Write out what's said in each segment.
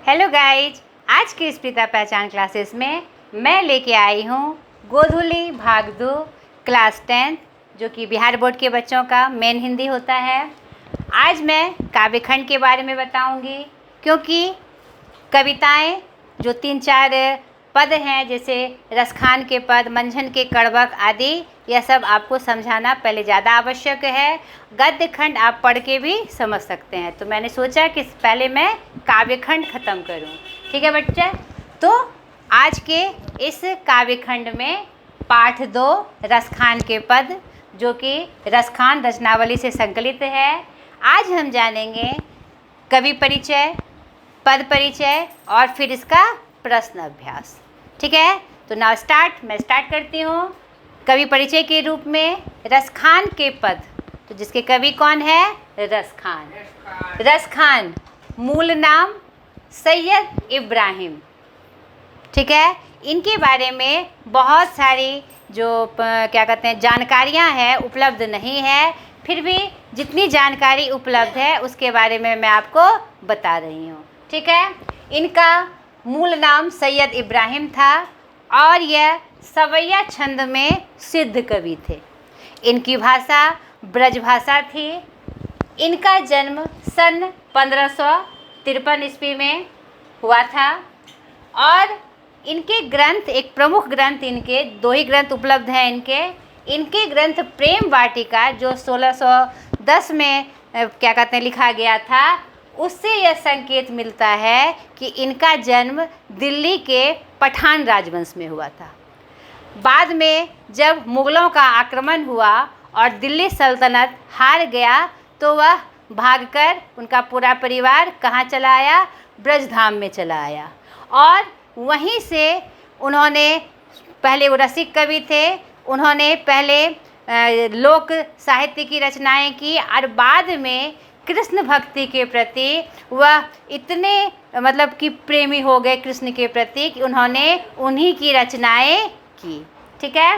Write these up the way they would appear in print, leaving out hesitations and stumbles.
Hello guys, आज की स्पृता पहचान क्लासेस में मैं लेके आई हूँ गोधुली भाग 2 क्लास 10 जो कि बिहार बोर्ड के बच्चों का मेन हिंदी होता है। आज मैं काव्यखंड के बारे में बताऊँगी क्योंकि कविताएं जो 3-4 पद हैं, जैसे रसखान के पद, मंझन के कड़वक आदि, यह सब आपको समझाना पहले ज़्यादा आवश्यक है। गद्य खंड आप पढ़ के भी समझ सकते हैं, तो मैंने सोचा कि पहले मैं काव्यखंड ख़त्म करूं। ठीक है बच्चे, तो आज के इस काव्यखंड में पाठ 2 रसखान के पद, जो कि रसखान रचनावली से संकलित है। आज हम जानेंगे कवि परिचय, पद परिचय और फिर इसका प्रश्न अभ्यास। ठीक है, तो नाउ मैं स्टार्ट करती हूँ। कवि परिचय के रूप में रसखान के पद, तो जिसके कवि कौन है? रसखान। रसखान मूल नाम सैयद इब्राहिम। ठीक है, इनके बारे में बहुत सारी जो क्या कहते हैं जानकारियां हैं उपलब्ध नहीं है, फिर भी जितनी जानकारी उपलब्ध है उसके बारे में मैं आपको बता रही हूँ। ठीक है, इनका मूल नाम सैयद इब्राहिम था और यह सवैया छंद में सिद्ध कवि थे। इनकी भाषा ब्रज भाषा थी। इनका जन्म सन 1553 ईस्वी में हुआ था और इनके ग्रंथ, एक प्रमुख ग्रंथ, इनके 2 ही ग्रंथ उपलब्ध हैं। इनके ग्रंथ प्रेम वाटिका जो 1610 में क्या कहते हैं लिखा गया था, उससे यह संकेत मिलता है कि इनका जन्म दिल्ली के पठान राजवंश में हुआ था। बाद में जब मुग़लों का आक्रमण हुआ और दिल्ली सल्तनत हार गया तो वह भागकर, उनका पूरा परिवार कहाँ चला आया? ब्रजधाम में चला आया और वहीं से उन्होंने, पहले वो रसिक कवि थे, उन्होंने पहले लोक साहित्य की रचनाएं की और बाद में कृष्ण भक्ति के प्रति वह इतने मतलब कि प्रेमी हो गए कृष्ण के प्रति कि उन्होंने उन्हीं की रचनाएं की। ठीक है,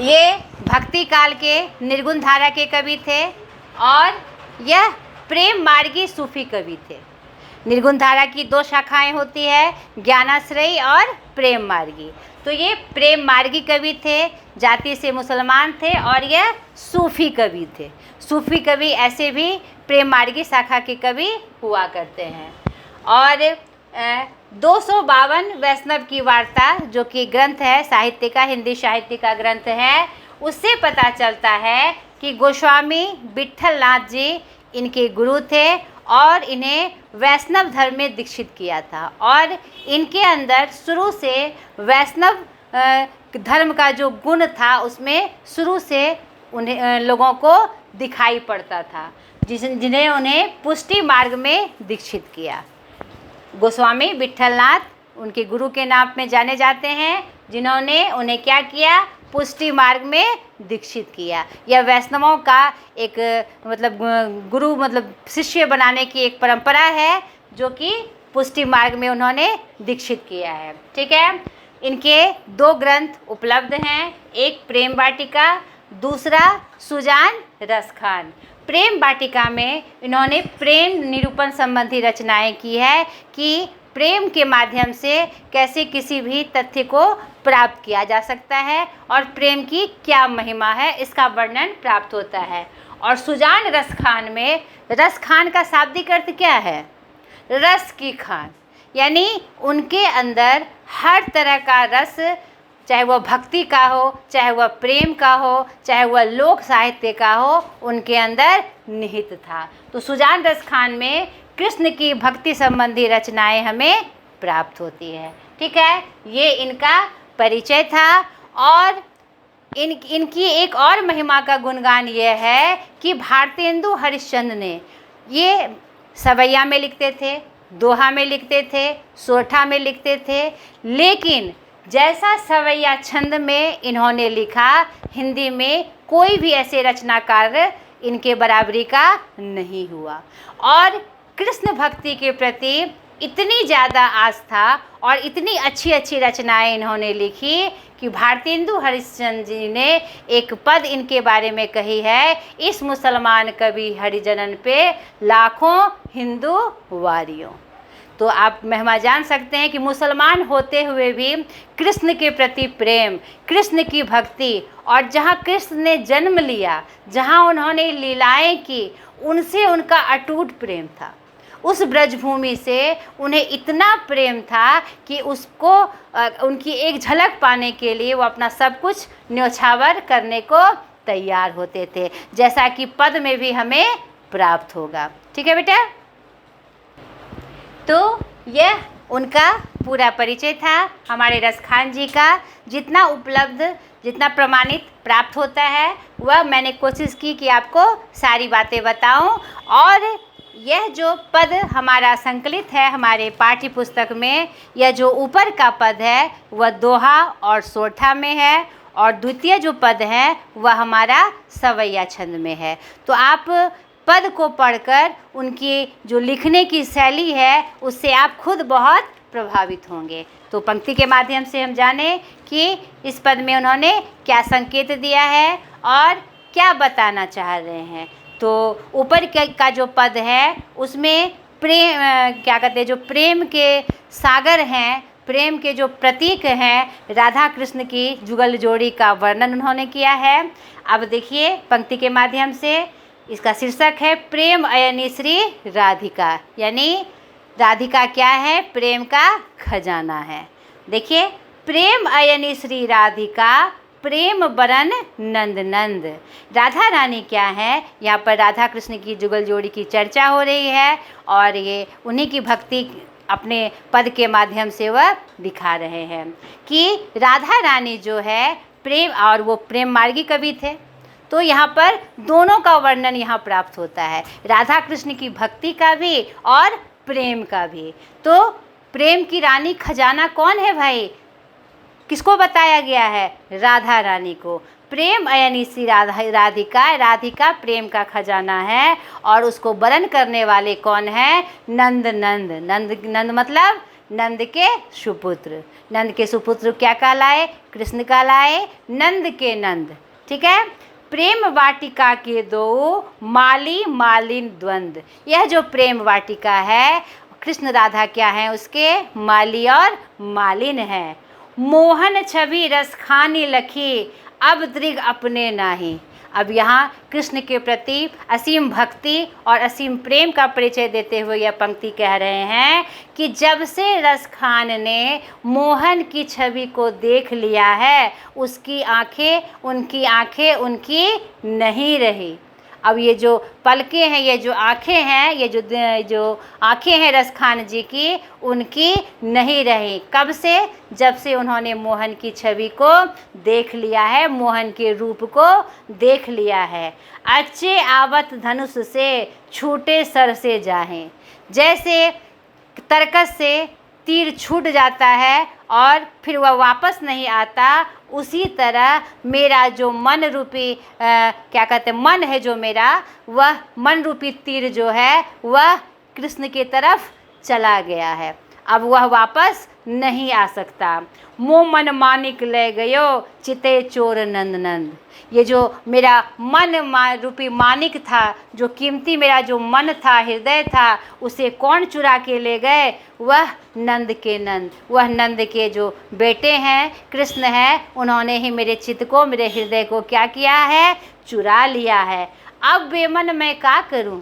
ये भक्ति काल के निर्गुण धारा के कवि थे और यह प्रेम मार्गी सूफी कवि थे। निर्गुण धारा की 2 शाखाएं होती है, ज्ञानाश्रयी और प्रेम मार्गी। तो ये प्रेम मार्गी कवि थे, जाति से मुसलमान थे और यह सूफी कवि थे। सूफी कवि ऐसे भी प्रेम मार्गी शाखा के कवि हुआ करते हैं। और 252 वैष्णव की वार्ता जो कि ग्रंथ है साहित्य का, हिंदी साहित्य का ग्रंथ है, उससे पता चलता है कि गोस्वामी विट्ठल नाथ जी इनके गुरु थे और इन्हें वैष्णव धर्म में दीक्षित किया था और इनके अंदर शुरू से वैष्णव धर्म का जो गुण था उसमें शुरू से उन्हें लोगों को दिखाई पड़ता था, जिन्हें उन्हें पुष्टि मार्ग में दीक्षित किया। गोस्वामी विट्ठलनाथ उनके गुरु के नाम में जाने जाते हैं, जिन्होंने उन्हें क्या किया? पुष्टि मार्ग में दीक्षित किया। यह वैष्णवों का एक मतलब गुरु मतलब शिष्य बनाने की एक परंपरा है जो कि पुष्टि मार्ग में उन्होंने दीक्षित किया है। ठीक है, इनके 2 ग्रंथ उपलब्ध हैं, एक प्रेम वाटिका, दूसरा सुजान रसखान। प्रेम वाटिका में इन्होंने प्रेम निरूपण संबंधी रचनाएं की है कि प्रेम के माध्यम से कैसे किसी भी तथ्य को प्राप्त किया जा सकता है और प्रेम की क्या महिमा है, इसका वर्णन प्राप्त होता है। और सुजान रसखान में, रसखान का शाब्दिक अर्थ क्या है? रस की खान, यानी उनके अंदर हर तरह का रस, चाहे वह भक्ति का हो, चाहे वह प्रेम का हो, चाहे वह लोक साहित्य का हो, उनके अंदर निहित था। तो सुजान रसखान में कृष्ण की भक्ति संबंधी रचनाएं हमें प्राप्त होती है। ठीक है, ये इनका परिचय था। और इनकी एक और महिमा का गुणगान ये है कि भारतेंदु हरिश्चंद्र ने, ये सवैया में लिखते थे, दोहा में लिखते थे, सोरठा में लिखते थे, लेकिन जैसा सवैया छंद में इन्होंने लिखा, हिंदी में कोई भी ऐसे रचनाकार इनके बराबरी का नहीं हुआ। और कृष्ण भक्ति के प्रति इतनी ज़्यादा आस्था और इतनी अच्छी अच्छी रचनाएं इन्होंने लिखी कि भारतेंदु हरिश्चंद्र जी ने एक पद इनके बारे में कही है, इस मुसलमान कवि हरिजनन पे लाखों हिंदू वारियों। तो आप महिमा जान सकते हैं कि मुसलमान होते हुए भी कृष्ण के प्रति प्रेम, कृष्ण की भक्ति, और जहाँ कृष्ण ने जन्म लिया, जहाँ उन्होंने लीलाएं की, उनसे उनका अटूट प्रेम था। उस ब्रजभूमि से उन्हें इतना प्रेम था कि उसको उनकी एक झलक पाने के लिए वो अपना सब कुछ न्यौछावर करने को तैयार होते थे, जैसा कि पद में भी हमें प्राप्त होगा। ठीक है बेटा, तो यह उनका पूरा परिचय था हमारे रसखान जी का। जितना उपलब्ध, जितना प्रमाणित प्राप्त होता है वह मैंने कोशिश की कि आपको सारी बातें बताऊं। और यह जो पद हमारा संकलित है हमारे पाठ्य पुस्तक में, यह जो ऊपर का पद है वह दोहा और सोरठा में है, और द्वितीय जो पद है वह हमारा सवैया छंद में है। तो आप पद को पढ़कर उनकी जो लिखने की शैली है उससे आप खुद बहुत प्रभावित होंगे। तो पंक्ति के माध्यम से हम जाने कि इस पद में उन्होंने क्या संकेत दिया है और क्या बताना चाह रहे हैं। तो ऊपर का जो पद है उसमें प्रेम, क्या कहते हैं, जो प्रेम के सागर हैं, प्रेम के जो प्रतीक हैं, राधा कृष्ण की जुगल जोड़ी का वर्णन उन्होंने किया है। अब देखिए पंक्ति के माध्यम से, इसका शीर्षक है प्रेम अयनी श्री राधिका, यानी राधिका क्या है, प्रेम का खजाना है। देखिए, प्रेम अयनी श्री राधिका प्रेम बरन नंद नंद। राधा रानी क्या है, यहाँ पर राधा कृष्ण की जुगल जोड़ी की चर्चा हो रही है और ये उन्हीं की भक्ति अपने पद के माध्यम से वह दिखा रहे हैं कि राधा रानी जो है प्रेम, और वो प्रेम मार्गी कवि थे, तो यहाँ पर दोनों का वर्णन यहाँ प्राप्त होता है, राधा कृष्ण की भक्ति का भी और प्रेम का भी। तो प्रेम की रानी खजाना कौन है भाई, किसको बताया गया है, राधा रानी को। प्रेम अयनी सी राधिका, राधिका प्रेम का खजाना है, और उसको वरण करने वाले कौन है, नंद नंद। नंद नंद मतलब नंद के सुपुत्र। नंद के सुपुत्र क्या कहलाए, कृष्ण कहलाए, नंद के नंद। ठीक है, प्रेम वाटिका के दो माली मालिन द्वंद। यह जो प्रेम वाटिका है, कृष्ण राधा क्या है, उसके माली और मालिन है। मोहन छवि रसखानी लखी अब दृग अपने नाही। अब यहाँ कृष्ण के प्रति असीम भक्ति और असीम प्रेम का परिचय देते हुए यह पंक्ति कह रहे हैं कि जब से रसखान ने मोहन की छवि को देख लिया है, उसकी आंखें उनकी नहीं रही। अब ये जो पलकें हैं, ये जो आँखें हैं, ये जो आँखें हैं रसखान जी की, उनकी नहीं रही। कब से, जब से उन्होंने मोहन की छवि को देख लिया है, मोहन के रूप को देख लिया है। अच्छे आवत धनुष से छूटे सर से जाहें। जैसे तरकस से तीर छूट जाता है और फिर वह वापस नहीं आता, उसी तरह मेरा जो मन रूपी क्या कहते हैं, मन है जो मेरा, वह मन रूपी तीर जो है वह कृष्ण की तरफ चला गया है, अब वह वापस नहीं आ सकता। मोह मन मानिक ले गयो चिते चोर नंद नंद। ये जो मेरा मन रूपी मानिक था, जो कीमती मेरा जो मन था, हृदय था, उसे कौन चुरा के ले गए, वह नंद के नंद, वह नंद के जो बेटे हैं, कृष्ण हैं, उन्होंने ही मेरे चित्त को, मेरे हृदय को क्या किया है, चुरा लिया है। अब बेमन मैं क्या करूं।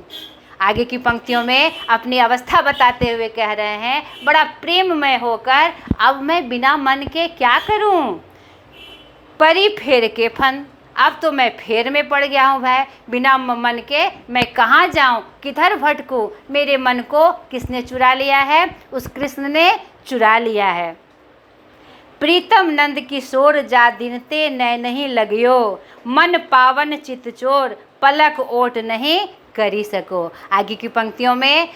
आगे की पंक्तियों में अपनी अवस्था बताते हुए कह रहे हैं, बड़ा प्रेममय होकर अब मैं बिना मन के क्या करूं। परी फेर के फन, अब तो मैं फेर में पड़ गया हूँ भाई, बिना मन के मैं कहाँ जाऊँ, किधर भटकूँ। मेरे मन को किसने चुरा लिया है, उस कृष्ण ने चुरा लिया है। प्रीतम नंद किशोर जा दिनते नय नहीं लगियो, मन पावन चित चोर पलक ओट नहीं करी सको। आगे की पंक्तियों में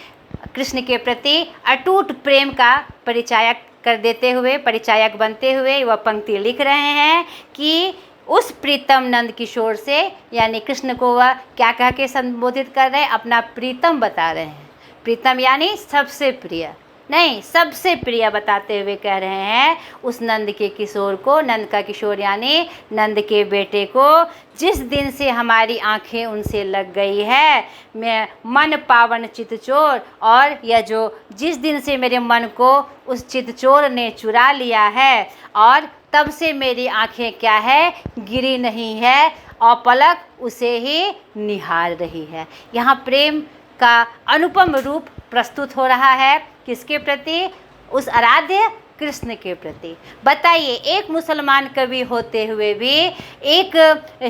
कृष्ण के प्रति अटूट प्रेम का परिचायक कर देते हुए, परिचायक बनते हुए वह पंक्ति लिख रहे हैं कि उस प्रीतम नंद किशोर से, यानी कृष्ण को वह क्या कह के संबोधित कर रहे हैं, अपना प्रीतम बता रहे हैं। प्रीतम यानी सबसे प्रिय, नहीं, सबसे प्रिय बताते हुए कह रहे हैं उस नंद के किशोर को, नंद का किशोर यानी नंद के बेटे को, जिस दिन से हमारी आंखें उनसे लग गई है, मैं मन पावन चितचोर, और यह जो जिस दिन से मेरे मन को उस चितचोर ने चुरा लिया है, और तब से मेरी आंखें क्या है, गिरी नहीं है, और पलक उसे ही निहार रही है। यहाँ प्रेम का अनुपम रूप प्रस्तुत हो रहा है, किसके प्रति? उस आराध्य कृष्ण के प्रति। बताइए, एक मुसलमान कवि होते हुए भी एक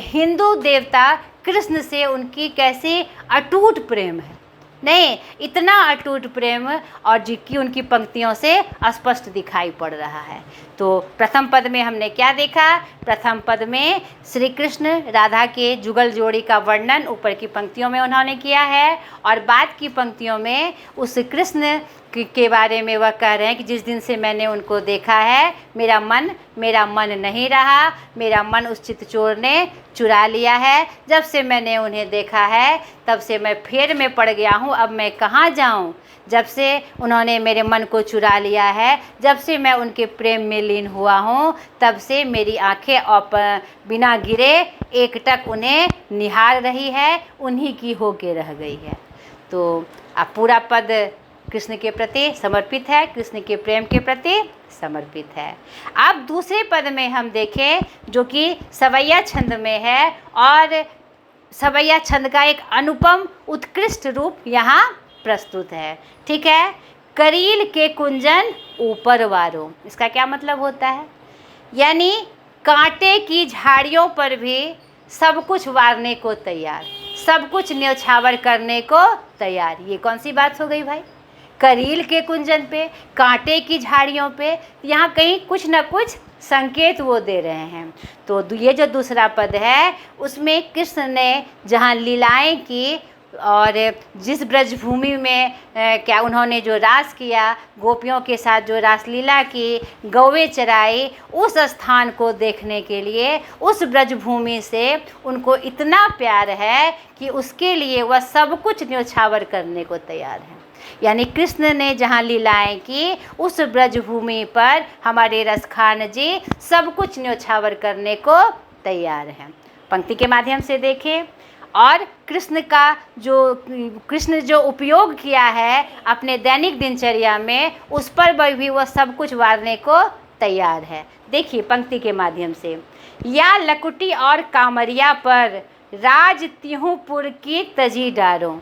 हिंदू देवता कृष्ण से उनकी कैसी अटूट प्रेम है। नहीं, इतना अटूट प्रेम और जिसकी उनकी पंक्तियों से स्पष्ट दिखाई पड़ रहा है। तो प्रथम पद में हमने क्या देखा? प्रथम पद में श्री कृष्ण राधा के जुगल जोड़ी का वर्णन ऊपर की पंक्तियों में उन्होंने किया है, और बाद की पंक्तियों में उस कृष्ण के बारे में वह कह रहे हैं कि जिस दिन से मैंने उनको देखा है, मेरा मन नहीं रहा, मेरा मन उस चितचोर ने चुरा लिया है। जब से मैंने उन्हें देखा है तब से मैं फेर में पड़ गया हूँ, अब मैं कहाँ जाऊँ। जब से उन्होंने मेरे मन को चुरा लिया है, जब से मैं उनके प्रेम में लीन हुआ हूँ, तब से मेरी आंखें बिना गिरे एकटक उन्हें निहार रही है, उन्हीं की होके रह गई है। तो अब पूरा पद कृष्ण के प्रति समर्पित है, कृष्ण के प्रेम के प्रति समर्पित है। अब दूसरे पद में हम देखें जो कि सवैया छंद में है, और सवैया छंद का एक अनुपम उत्कृष्ट रूप यहाँ प्रस्तुत है। ठीक है, करील के कुंजन ऊपर वारो, इसका क्या मतलब होता है? यानी कांटे की झाड़ियों पर भी सब कुछ वारने को तैयार, सब कुछ न्यौछावर करने को तैयार। ये कौन सी बात हो गई भाई? करील के कुंजन पे, कांटे की झाड़ियों पे, यहाँ कहीं कुछ न कुछ संकेत वो दे रहे हैं। तो ये जो दूसरा पद है उसमें कृष्ण ने जहाँ लीलाएं की, और जिस ब्रजभूमि में क्या उन्होंने जो रास किया, गोपियों के साथ जो रासलीला की, गौवे चराई, उस स्थान को देखने के लिए, उस ब्रजभूमि से उनको इतना प्यार है कि उसके लिए वह सब कुछ न्यौछावर करने को तैयार है। यानी कृष्ण ने जहाँ लीलाएं की, उस ब्रजभूमि पर हमारे रसखान जी सब कुछ न्यौछावर करने को तैयार हैं। पंक्ति के माध्यम से देखें, और कृष्ण जो उपयोग किया है अपने दैनिक दिनचर्या में, उस पर भी वह सब कुछ वारने को तैयार है। देखिए पंक्ति के माध्यम से, या लकुटी और कामरिया पर राज तिहुपुर की तजी डारो।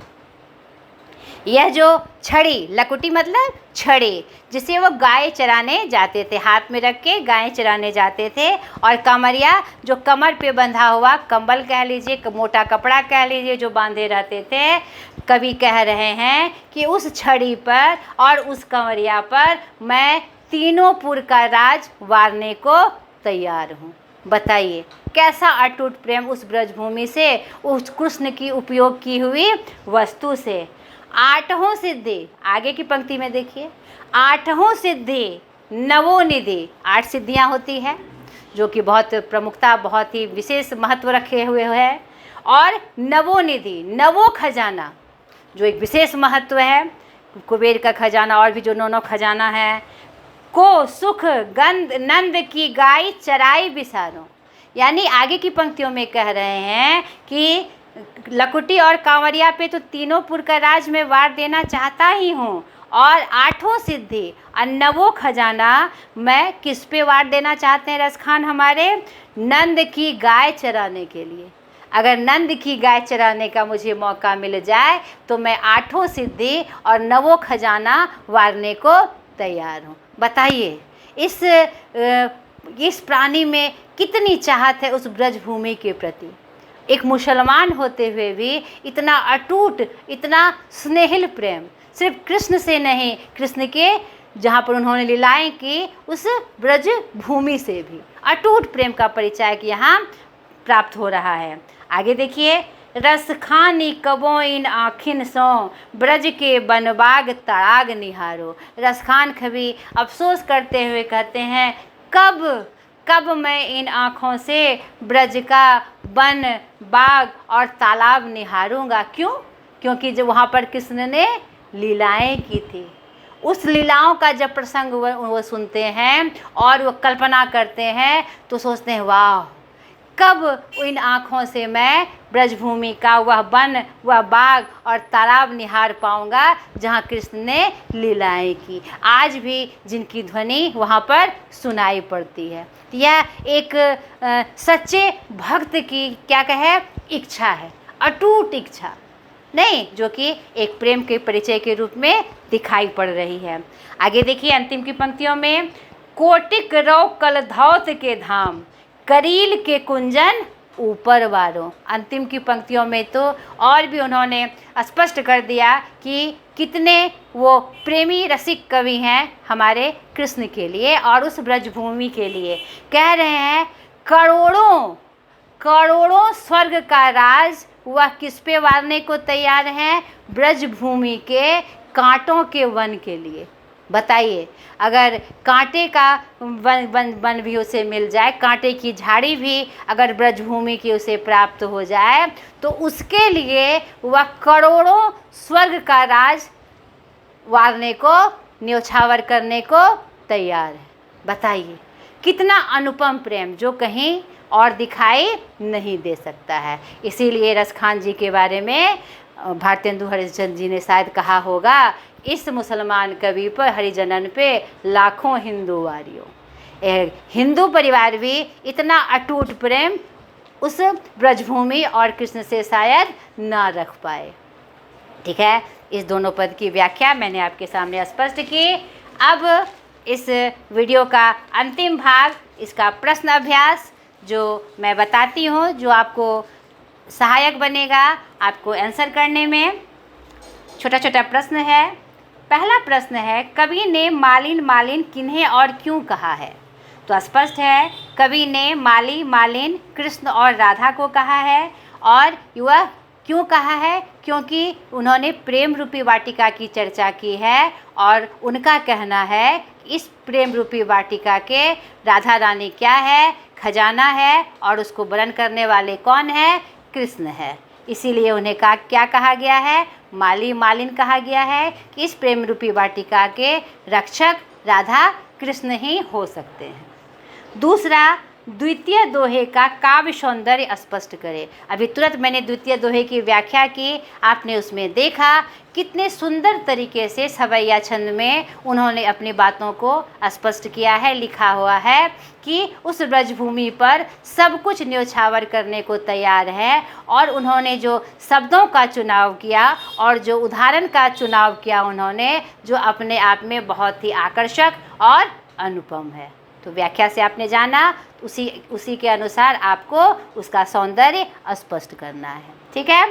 यह जो छड़ी, लकुटी मतलब छड़ी, जिसे वो गाय चराने जाते थे, हाथ में रख के गाय चराने जाते थे, और कमरिया जो कमर पे बंधा हुआ कंबल कह लीजिए, मोटा कपड़ा कह लीजिए, जो बांधे रहते थे। कवि कह रहे हैं कि उस छड़ी पर और उस कमरिया पर मैं तीनों पुर का राज वारने को तैयार हूँ। बताइए कैसा अटूट प्रेम उस ब्रजभूमि से, उस कृष्ण की उपयोग की हुई वस्तु से। आठों सिद्धि, आगे की पंक्ति में देखिए, आठों सिद्धि नवोनिधि, 8 सिद्धियां होती है जो कि बहुत प्रमुखता, बहुत ही विशेष महत्व रखे हुए है, और नवोनिधि, नवो खजाना, जो एक विशेष महत्व है, कुबेर का खजाना और भी जो 9 खजाना है, को सुख गंध नंद की गाय चराई बिसारो। यानी आगे की पंक्तियों में कह रहे हैं कि लकुटी और कांवरिया पे तो तीनों पुर का राज में वार देना चाहता ही हूँ, और 8 सिद्धि और 9 खजाना मैं किस पे वार देना चाहते हैं रसखान हमारे? नंद की गाय चराने के लिए। अगर नंद की गाय चराने का मुझे मौका मिल जाए तो मैं 8 सिद्धि और 9 खजाना वारने को तैयार हूँ। बताइए इस प्राणी में कितनी चाहत है उस ब्रजभूमि के प्रति। एक मुसलमान होते हुए भी इतना अटूट, इतना स्नेहिल प्रेम सिर्फ कृष्ण से नहीं, कृष्ण के जहाँ पर उन्होंने लीलाएं की उस ब्रज भूमि से भी अटूट प्रेम का परिचय यहाँ प्राप्त हो रहा है। आगे देखिए, रस खानी कबो इन आखिन सो ब्रज के बनबाग तड़ाग निहारो। रसखान कवि अफसोस करते हुए कहते हैं, कब मैं इन आँखों से ब्रज का वन, बाग और तालाब निहारूंगा। क्यों? क्योंकि जब वहाँ पर कृष्ण ने लीलाएं की थी, उस लीलाओं का जब प्रसंग वो सुनते हैं और वो कल्पना करते हैं तो सोचते हैं वाह, कब इन आँखों से मैं ब्रजभूमि का वह वन, वह बाग और तालाब निहार पाऊंगा जहाँ कृष्ण ने लीलाएं की। आज भी जिनकी ध्वनि वहाँ पर सुनाई पड़ती है। यह एक सच्चे भक्त की क्या कहे इच्छा है, अटूट इच्छा नहीं, जो कि एक प्रेम के परिचय के रूप में दिखाई पड़ रही है। आगे देखिए अंतिम की पंक्तियों में, कोटिक रौ कल धौत के धाम, करील के कुंजन ऊपर वारों। अंतिम की पंक्तियों में तो और भी उन्होंने स्पष्ट कर दिया कि कितने वो प्रेमी रसिक कवि हैं हमारे कृष्ण के लिए और उस ब्रजभूमि के लिए। कह रहे हैं करोड़ों करोड़ों स्वर्ग का राज वह किस पे वारने को तैयार हैं? ब्रजभूमि के कांटों के वन के लिए। बताइए, अगर कांटे का वन भी उसे मिल जाए, कांटे की झाड़ी भी अगर ब्रजभूमि की उसे प्राप्त हो जाए, तो उसके लिए वह करोड़ों स्वर्ग का राज वारने को, न्योछावर करने को तैयार है। बताइए कितना अनुपम प्रेम जो कहीं और दिखाई नहीं दे सकता है। इसीलिए रसखान जी के बारे में भारतेंदु हरिश्चंद्र जी ने शायद कहा होगा, इस मुसलमान कवि पर हरिजनन पे लाखों हिंदू वारियों। हिंदू परिवार भी इतना अटूट प्रेम उस ब्रजभूमि और कृष्ण से शायद ना रख पाए। ठीक है, इस दोनों पद की व्याख्या मैंने आपके सामने स्पष्ट की। अब इस वीडियो का अंतिम भाग, इसका प्रश्न अभ्यास जो मैं बताती हूँ, जो आपको सहायक बनेगा आपको आंसर करने में। छोटा छोटा प्रश्न है। पहला प्रश्न है, कवि ने मालिन मालिन किन्हें और क्यों कहा है? तो स्पष्ट है, कवि ने माली मालिन कृष्ण और राधा को कहा है। और वह क्यों कहा है? क्योंकि उन्होंने प्रेम रूपी वाटिका की चर्चा की है और उनका कहना है इस प्रेम रूपी वाटिका के राधा रानी क्या है? खजाना है, और उसको बरन करने वाले कौन है? कृष्ण है। इसीलिए उन्हें क्या कहा गया है? माली मालिन कहा गया है कि इस प्रेम रूपी वाटिका के रक्षक राधा कृष्ण ही हो सकते हैं। दूसरा, द्वितीय दोहे का काव्य सौंदर्य स्पष्ट करें। अभी तुरंत मैंने द्वितीय दोहे की व्याख्या की, आपने उसमें देखा कितने सुंदर तरीके से सवैया छंद में उन्होंने अपनी बातों को स्पष्ट किया है। लिखा हुआ है कि उस ब्रजभूमि पर सब कुछ न्योछावर करने को तैयार है, और उन्होंने जो शब्दों का चुनाव किया और जो उदाहरण का चुनाव किया उन्होंने, जो अपने आप में बहुत ही आकर्षक और अनुपम है। तो व्याख्या से आपने जाना, उसी के अनुसार आपको उसका सौंदर्य स्पष्ट करना है। ठीक है।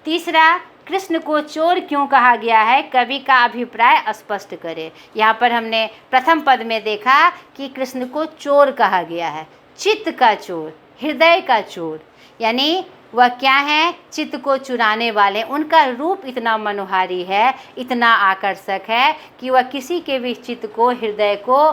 तीसरा, कृष्ण को चोर क्यों कहा गया है? कवि का अभिप्राय स्पष्ट करें। यहाँ पर हमने प्रथम पद में देखा कि कृष्ण को चोर कहा गया है, चित्त का चोर, हृदय का चोर, यानी वह क्या है? चित्त को चुराने वाले। उनका रूप इतना मनोहारी है, इतना आकर्षक है कि वह किसी के भी चित्त को, हृदय को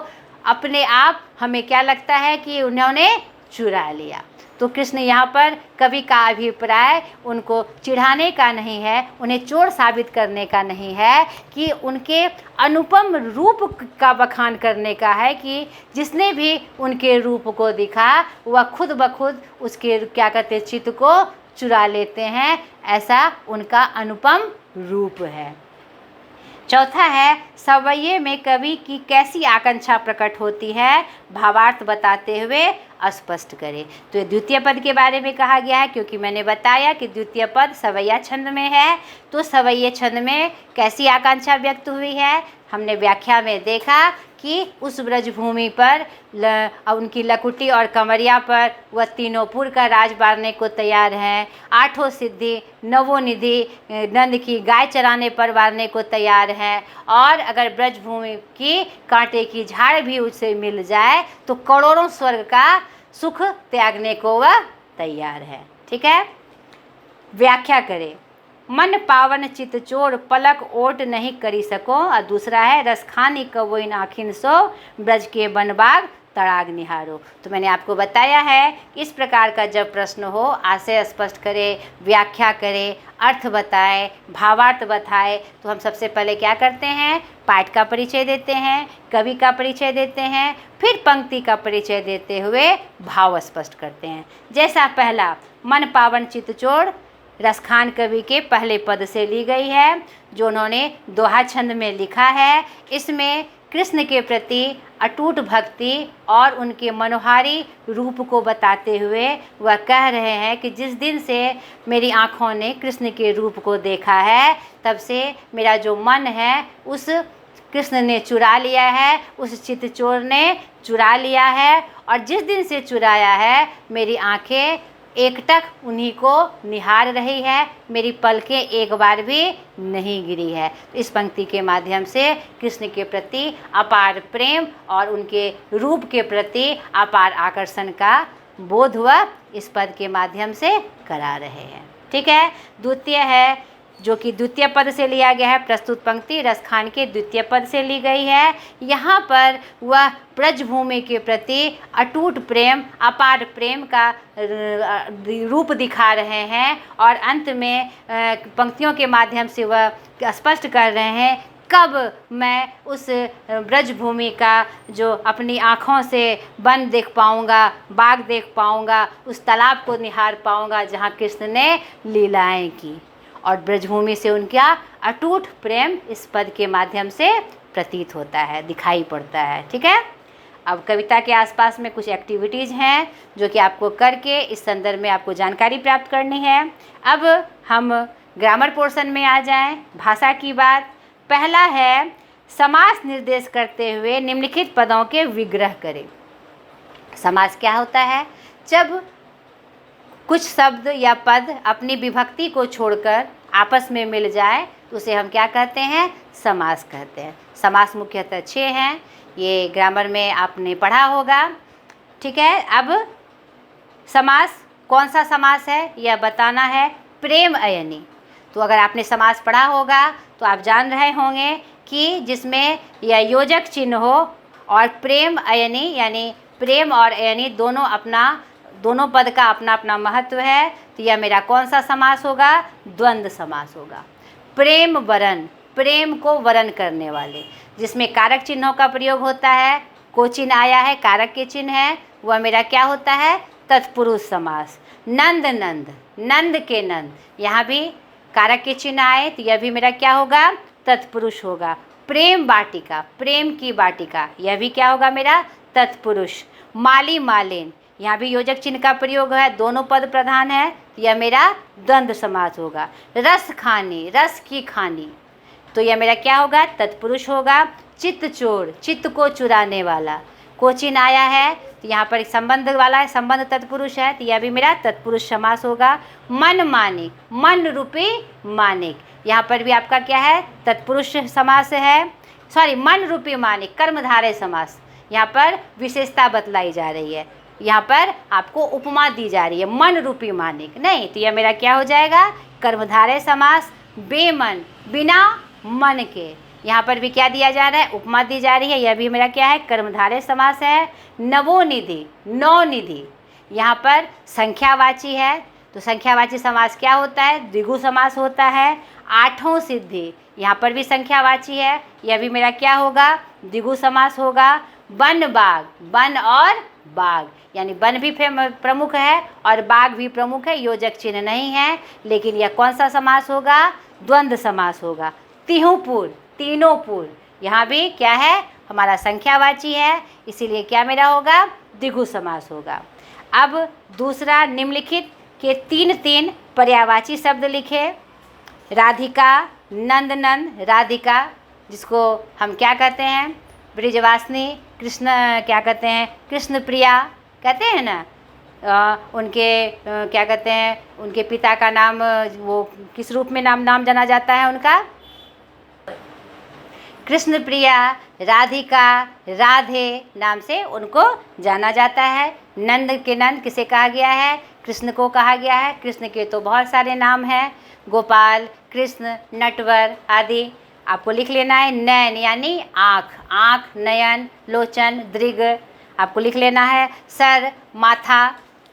अपने आप हमें क्या लगता है कि उन्होंने चुरा लिया। तो कृष्ण यहाँ पर कवि का अभिप्राय उनको चिढ़ाने का नहीं है, उन्हें चोर साबित करने का नहीं है, कि उनके अनुपम रूप का बखान करने का है कि जिसने भी उनके रूप को दिखा वह खुद ब खुद उसके क्या कहते चित्त को चुरा लेते हैं। ऐसा उनका अनुपम रूप है। चौथा है, सवैये में कवि की कैसी आकांक्षा प्रकट होती है? भावार्थ बताते हुए स्पष्ट करें। तो ये द्वितीय पद के बारे में कहा गया है, क्योंकि मैंने बताया कि द्वितीय पद सवैया छंद में है। तो सवैये छंद में कैसी आकांक्षा व्यक्त हुई है? हमने व्याख्या में देखा कि उस ब्रजभूमि पर उनकी लकुटी और कमरिया पर वह तीनों पुर का राज बारने को तैयार हैं। आठों सिद्धि, नवों निधि नंद की गाय चराने पर वारने को तैयार हैं। और अगर ब्रजभूमि की कांटे की झाड़ भी उसे मिल जाए तो करोड़ों स्वर्ग का सुख त्यागने को वह तैयार है। ठीक है। व्याख्या करें। मन पावन चित चोर, पलक ओट नहीं करी सको। और दूसरा है, रसखानी कवोइन आखिन सो, ब्रज के बनबाग तड़ाग निहारो। तो मैंने आपको बताया है इस प्रकार का जब प्रश्न हो, आशय स्पष्ट करे, व्याख्या करे, अर्थ बताए, भावार्थ बताए, तो हम सबसे पहले क्या करते हैं, पाठ का परिचय देते हैं, कवि का परिचय देते हैं, फिर पंक्ति का परिचय देते हुए भाव स्पष्ट करते हैं। जैसा पहला मन पावन चित्तचोर रसखान कवि के पहले पद से ली गई है, जो उन्होंने दोहा छंद में लिखा है। इसमें कृष्ण के प्रति अटूट भक्ति और उनके मनोहारी रूप को बताते हुए वह कह रहे हैं कि जिस दिन से मेरी आँखों ने कृष्ण के रूप को देखा है, तब से मेरा जो मन है उस कृष्ण ने चुरा लिया है, उस चित्तचोर ने चुरा लिया है, और जिस दिन से चुराया है मेरी आँखें एकटक उन्हीं को निहार रही है, मेरी पलकें एक बार भी नहीं गिरी है। तो इस पंक्ति के माध्यम से कृष्ण के प्रति अपार प्रेम और उनके रूप के प्रति अपार आकर्षण का बोध वह इस पद के माध्यम से करा रहे हैं। ठीक है। द्वितीय है, जो कि द्वितीय पद से लिया गया है। प्रस्तुत पंक्ति रसखान के द्वितीय पद से ली गई है। यहाँ पर वह ब्रजभूमि के प्रति अटूट प्रेम, अपार प्रेम का रूप दिखा रहे हैं, और अंत में पंक्तियों के माध्यम से वह स्पष्ट कर रहे हैं कब मैं उस ब्रजभूमि का जो अपनी आँखों से वन देख पाऊँगा, बाग देख पाऊँगा, उस तालाब को निहार पाऊँगा जहाँ कृष्ण ने लीलाएं की। और ब्रजभूमि से उनका अटूट प्रेम इस पद के माध्यम से प्रतीत होता है, दिखाई पड़ता है। ठीक है। अब कविता के आसपास में कुछ एक्टिविटीज़ हैं जो कि आपको करके इस संदर्भ में आपको जानकारी प्राप्त करनी है। अब हम ग्रामर पोर्शन में आ जाएं। भाषा की बात। पहला है, समास निर्देश करते हुए निम्नलिखित पदों के विग्रह करें। समास क्या होता है? जब कुछ शब्द या पद अपनी विभक्ति को छोड़कर आपस में मिल जाए तो उसे हम क्या कहते हैं? समास कहते हैं। समास मुख्यतः 6 हैं, ये ग्रामर में आपने पढ़ा होगा। ठीक है। अब समास कौन सा समास है यह बताना है। प्रेम अयनी, तो अगर आपने समास पढ़ा होगा तो आप जान रहे होंगे कि जिसमें यह योजक चिन्ह हो और प्रेम अयनी, यानी प्रेम और अयनी दोनों पद का अपना अपना महत्व है। तो यह मेरा कौन सा समास होगा? द्वंद्व समास होगा। प्रेम वरण, प्रेम को वरण करने वाले, जिसमें कारक चिन्हों का प्रयोग होता है। को चिन्ह आया है, कारक के चिन्ह है, वह मेरा क्या होता है? तत्पुरुष समास। नंद नंद, नंद के नंद, यहाँ भी कारक के चिन्ह आए तो यह भी मेरा क्या होगा? तत्पुरुष होगा। प्रेम वाटिका, प्रेम की वाटिका, यह भी क्या होगा? मेरा तत्पुरुष। माली मालिन, यहाँ भी योजक चिन्ह का प्रयोग है, दोनों पद प्रधान है, यह मेरा द्वंद्व समास होगा। रस खानी, रस की खानी, तो यह मेरा क्या होगा? तत्पुरुष होगा। चित्त चोर, चित्त को चुराने वाला, को चिन्ह आया है तो यहाँ पर एक संबंध वाला है, संबंध तत्पुरुष है, तो यह भी मेरा तत्पुरुष समास होगा। मन मानिक, मन रूपी मानिक, यहाँ पर भी आपका क्या है? तत्पुरुष समास है। मन रूपी मानिक, कर्मधारय समास, यहाँ पर विशेषता बतलाई जा रही है, यहाँ पर आपको उपमा दी जा रही है, मन रूपी मानिक नहीं, तो यह मेरा क्या हो जाएगा? कर्मधारय समास। बेमन, बिना मन के, यहाँ पर भी क्या दिया जा रहा है? उपमा दी जा रही है, यह भी मेरा क्या है? कर्मधारय समास है। नवोनिधि, नवनिधि, यहाँ पर संख्यावाची है, तो संख्यावाची समास क्या होता है? द्विगु समास होता है। आठों सिद्धि, यहाँ पर भी संख्यावाची है, यह भी मेरा क्या होगा? द्विगु समास होगा। वन बाग, वन और बाग, यानी वन भी प्रमुख है और बाग भी प्रमुख है, योजक चिन्ह नहीं है, लेकिन यह कौन सा समास होगा? द्वंद्व समास होगा। तिहुपुर, तीनों पुर, यहाँ भी क्या है? हमारा संख्यावाची है, इसीलिए क्या मेरा होगा? द्विगु समास होगा। अब दूसरा, निम्नलिखित के 3 पर्यायवाची शब्द लिखे। राधिका, नंद नंद, राधिका, जिसको हम क्या कहते हैं? ब्रिजवासिनी, कृष्ण क्या कहते हैं? कृष्ण प्रिया कहते हैं ना। क्या कहते हैं? उनके पिता का नाम वो किस रूप में नाम जाना जाता है उनका? कृष्ण प्रिया, राधिका, राधे नाम से उनको जाना जाता है। नंद के नंद किसे कहा गया है? कृष्ण को कहा गया है। कृष्ण के तो बहुत सारे नाम हैं, गोपाल, कृष्ण, नटवर आदि। आपको लिख लेना है। नयन यानी आँख, आँख, नयन, लोचन, दृग आपको लिख लेना है सर, माथा,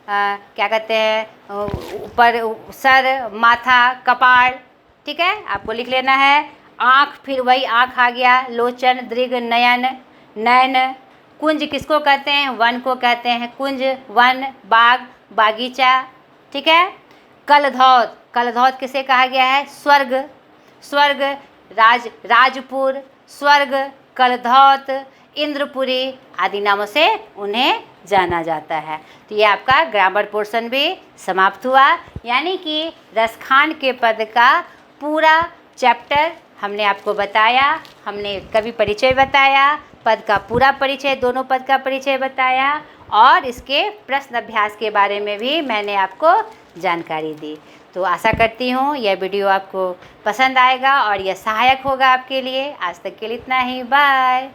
क्या कहते हैं ऊपर, सर, माथा, कपाल, ठीक है, आपको लिख लेना है। आँख, फिर वही आँख आ गया, लोचन, दृग, नयन, नैन। कुंज किसको कहते हैं? वन को कहते हैं कुंज, वन, बाग, बागीचा, ठीक है। कलधौत, कलधौत किसे कहा गया है? स्वर्ग, स्वर्ग, राजपुर, स्वर्ग, कलधौत, इंद्रपुरी आदि नामों से उन्हें जाना जाता है। तो ये आपका ग्रामर पोर्शन भी समाप्त हुआ, यानी कि रसखान के पद का पूरा चैप्टर हमने आपको बताया। हमने कवि परिचय बताया, पद का पूरा परिचय, दोनों पद का परिचय बताया, और इसके प्रश्न अभ्यास के बारे में भी मैंने आपको जानकारी दी। तो आशा करती हूँ यह वीडियो आपको पसंद आएगा और यह सहायक होगा आपके लिए। आज तक के लिए इतना ही, बाय।